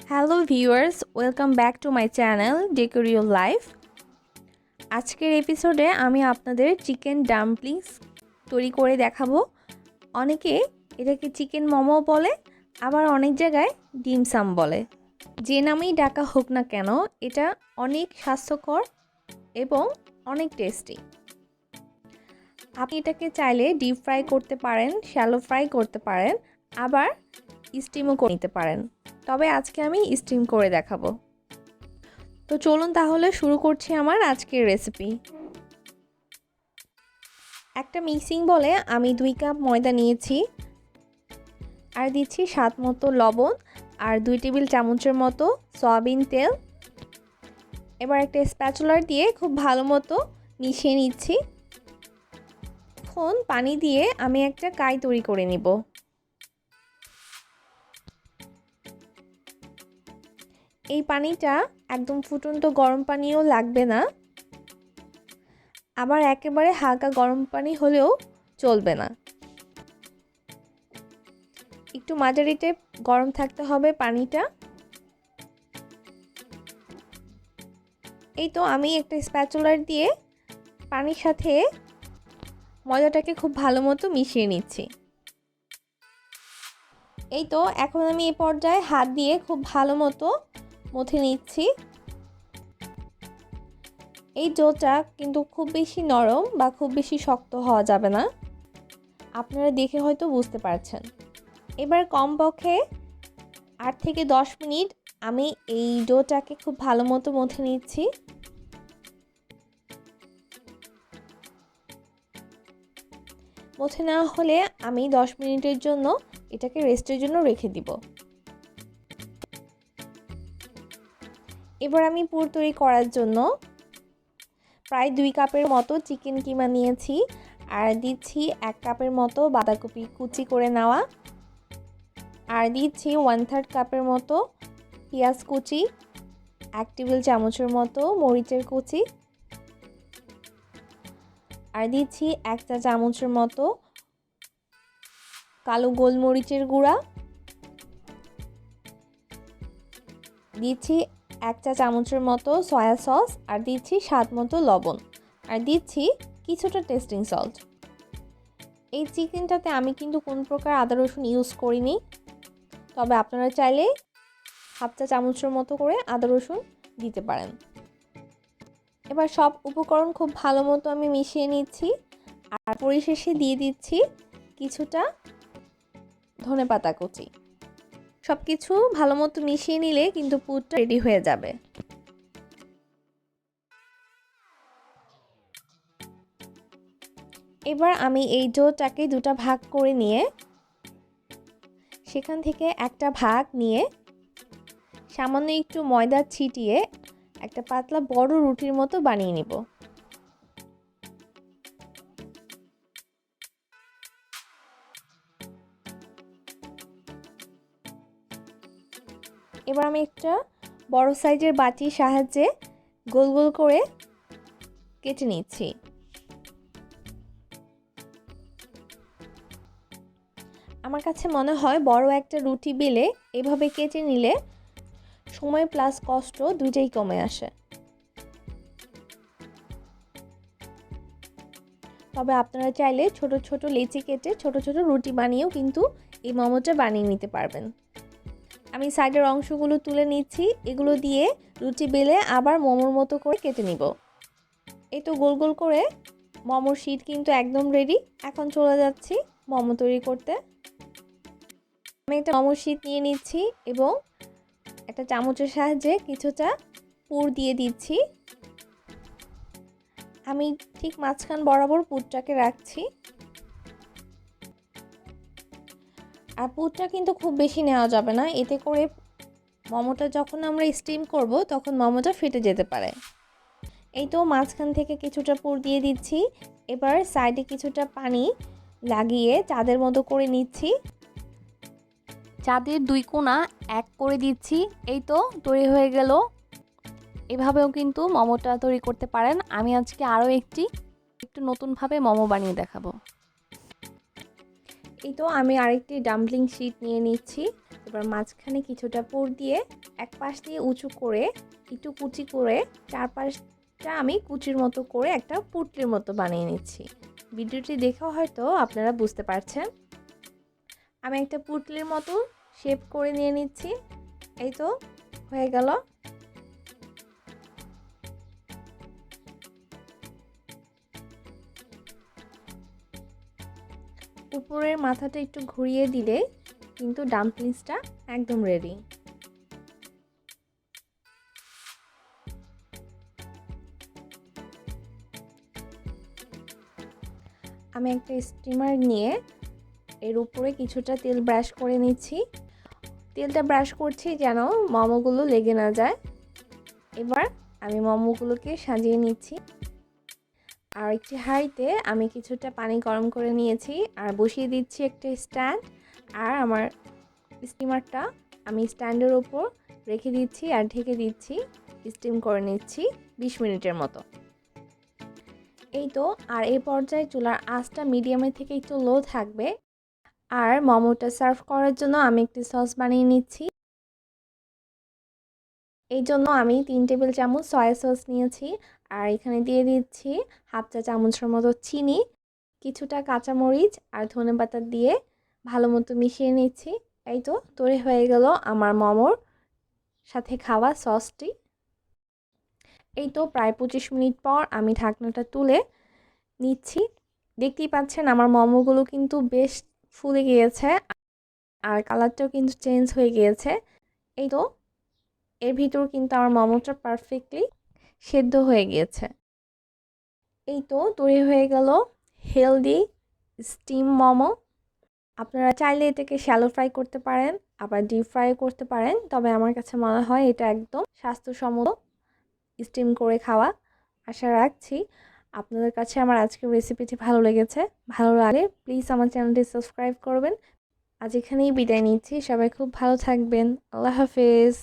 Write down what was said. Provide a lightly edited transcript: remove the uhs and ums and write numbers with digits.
Hello viewers, welcome back to my channel decor your life. আজকের এপিসোডে আমি আপনাদের চিকেন ডাম্পলিংস তৈরি করে দেখাবো। অনেকে এটাকে চিকেন মোমো বলে, আবার অনেক জায়গায় ডিমসাম বলে। যে নামেই ডাকা হোক না কেন, এটা অনেক স্বাস্থ্যকর এবং অনেক টেস্টি। আপনি এটাকে চাইলে ডিপ ফ্রাই করতে পারেন, শ্যালো ফ্রাই করতে পারেন, আবার স্টিমও করে নিতে পারেন। তবে আজকে আমি স্টিম করে দেখাবো। তো চলুন তাহলে শুরু করছি আমার আজকের রেসিপি। একটা মিক্সিং বলে আমি 2 কাপ ময়দা নিয়েছি, আর দিচ্ছি স্বাদ মতো লবণ আর 2 টেবিল চামচের মতো সয়াবিন তেল। এবার একটা স্প্যাচুলার দিয়ে খুব ভালো মতো মিশিয়ে নিচ্ছি। এখন পানি দিয়ে আমি একটা কাই তৈরি করে নিব। এই পানিটা একদম ফুটন্ত গরম পানিও লাগবে না, আবার একেবারে হালকা গরম পানি হলেও চলবে না। একটু মাঝারিতে গরম থাকতে হবে পানিটা। এই তো আমি একটা স্প্যাচুলার দিয়ে পানির সাথে ময়দাটাকে খুব ভালো মতো মিশিয়ে নিচ্ছি। এই তো এখন আমি এই পর্যায়ে হাত দিয়ে খুব ভালো মতো মথে নিচ্ছি। এই ডোটা কিন্তু খুব বেশি নরম বা খুব বেশি শক্ত হওয়া যাবে না, আপনারা দেখে হয়তো বুঝতে পারছেন। এবার কমপক্ষে 8 থেকে 10 মিনিট আমি এই ডোটাকে খুব ভালো মতো মথে নিচ্ছি। মথে নেওয়া হলে আমি 10 মিনিটের জন্য এটাকে রেস্টের জন্য রেখে দিব। এবার আমি পুর তৈরি করার জন্য প্রায় 2 কাপের মতো চিকেন কিমা নিয়েছি, আর দিচ্ছি 1 কাপের মতো বাঁধাকপি কুচি করে নেওয়া, আর দিচ্ছি 1/3 কাপের মতো পেঁয়াজ কুচি, 1 টেবিল চামচের মতো মরিচের কুচি, আর দিচ্ছি 1 চা চামচের মতো কালো গোলমরিচের গুঁড়া, দিচ্ছি 1 চা চামচের মতো সয়া সস, আর দিচ্ছি স্বাদ মতো লবণ, আর দিচ্ছি কিছুটা টেস্টিং সল্ট। এই চিকেনটাতে আমি কিন্তু কোন প্রকার আদা রসুন ইউজ করিনি, তবে আপনারা চাইলে 1/2 চা চামচের মতো করে আদা রসুন দিতে পারেন। এবার সব উপকরণ খুব ভালো মতো আমি মিশিয়ে নিচ্ছি, আর পরিশেষে দিয়ে দিচ্ছি কিছুটা ধনেপাতা কুচি। সব কিছু ভালো মতো মিশিয়ে নিলে কিন্তু পুরটা রেডি হয়ে যাবে। এবার আমি এই ডোটাকে 2টা ভাগ করে নিয়ে সেখান থেকে একটা ভাগ নিয়ে সামান্য একটু ময়দা ছিটিয়ে একটা পাতলা বড় রুটির মতো বানিয়ে নিব। এবার আমি একটা বড় সাইজের বাটির সাহায্যে গোল গোল করে কেটে নিচ্ছি। আমার কাছে মনে হয় বড় একটা রুটি বেলে এভাবে কেটে নিলে সময় প্লাস কষ্ট দুইটাই কমে আসে। তবে আপনারা চাইলে ছোট ছোট লেচি কেটে ছোট ছোট রুটি বানিয়েও কিন্তু এই মোমোটা বানিয়ে নিতে পারবেন। আমি সাইডের অংশগুলো তুলে নিচ্ছি, এগুলো দিয়ে রুটি বেলে আবার মোমোর মতো করে কেটে নিব। এই তো গোল গোল করে মোমোর শীট কিন্তু একদম রেডি। এখন চলে যাচ্ছি মোমো তৈরি করতে। আমি একটা মোমোর শীট নিয়ে নিচ্ছি এবং একটা চামচের সাহায্যে কিছুটা পুর দিয়ে দিচ্ছি। আমি ঠিক মাঝখান বরাবর পুরটাকে রাখছি, আর পুরটা কিন্তু খুব বেশি নেওয়া যাবে না, এতে করে মোমোটা যখন আমরা স্টিম করব তখন মোমোটা ফেটে যেতে পারে। এই তো মাঝখান থেকে কিছুটা পুর দিয়ে দিচ্ছি। এবার সাইডে কিছুটা পানি লাগিয়ে চাঁদের মতো করে নিচ্ছি। চাঁদের 2 কোণা 1 করে দিচ্ছি। এই তো তৈরি হয়ে গেল। এভাবেও কিন্তু মোমোটা তৈরি করতে পারেন। আমি আজকে আরও একটু নতুনভাবে মোমো বানিয়ে দেখাবো। এই তো আমি আরেকটি ডাম্পলিং শিট নিয়ে নিচ্ছি। এবার মাঝখানে কিছুটা পুর দিয়ে এক পাশ দিয়ে উঁচু করে একটু কুচি করে চারপাশটা আমি কুচির মতো করে একটা পুটলির মতো বানিয়ে নিচ্ছি। ভিডিওটি দেখেও হয়তো আপনারা বুঝতে পারছেন। আমি একটা পুটলির মতো শেপ করে নিয়ে নিচ্ছি। এই তো হয়ে গেল। উপরের মাথাটা একটু ঘুরিয়ে দিলে কিন্তু ডাম্পলিংসটা একদম রেডি। আমি একটা স্টিমার নিয়ে এর উপরে কিছুটা তেল ব্রাশ করে নিচ্ছি। তেলটা ব্রাশ করছি যেন মোমোগুলো লেগে না যায়। এবার আমি মোমোগুলোকে সাজিয়ে নিচ্ছি। আর একটি হাঁড়িতে আমি কিছুটা পানি গরম করে নিয়েছি আর বসিয়ে দিচ্ছি একটা স্ট্যান্ড। আর আমার স্টিমারটা আমি স্ট্যান্ডের ওপর রেখে দিচ্ছি আর ঢেকে দিচ্ছি। স্টিম করে নিচ্ছি 20 মিনিটের মতো। এই তো, আর এই পর্যায়ে চুলার আঁচটা মিডিয়ামের থেকে একটু লো থাকবে। আর মোমোটা সার্ভ করার জন্য আমি একটি সস বানিয়ে নিচ্ছি। এই জন্য আমি 3 টেবিল চামচ সয়া সস নিয়েছি আর এখানে দিয়ে দিচ্ছি হাফ চা চামচের মতো চিনি, কিছুটা কাঁচামরিচ আর ধনেপাতা দিয়ে ভালো মতো মিশিয়ে নিচ্ছি। এই তো তৈরি হয়ে গেল আমার মোমোর সাথে খাওয়া সসটি। এই তো প্রায় 25 মিনিট পর আমি ঢাকনাটা তুলে নিচ্ছি। দেখতেই পাচ্ছেন আমার মোমোগুলো কিন্তু বেশ ফুলে গিয়েছে আর কালারটাও কিন্তু চেঞ্জ হয়ে গিয়েছে। এই তো এর ভিতর কিন্তু আমার মোমোটা পারফেক্টলি সেদ্ধ হয়ে গিয়েছে। এই তো তৈরি হয়ে গেল হেলদি স্টিম মোমো। আপনারা চাইলে এটাকে শ্যালো ফ্রাই করতে পারেন, আবার ডিপ ফ্রাই করতে পারেন। তবে আমার কাছে মনে হয় এটা একদম স্বাস্থ্যসম্মত স্টিম করে খাওয়া। আশা রাখছি আপনাদের কাছে আমার আজকের রেসিপিটি ভালো লেগেছে। ভালো লাগলে প্লিজ আমার চ্যানেলটি সাবস্ক্রাইব করবেন। আজ এখানেই বিদায় নিচ্ছি। সবাই খুব ভালো থাকবেন। আল্লাহ হাফেজ।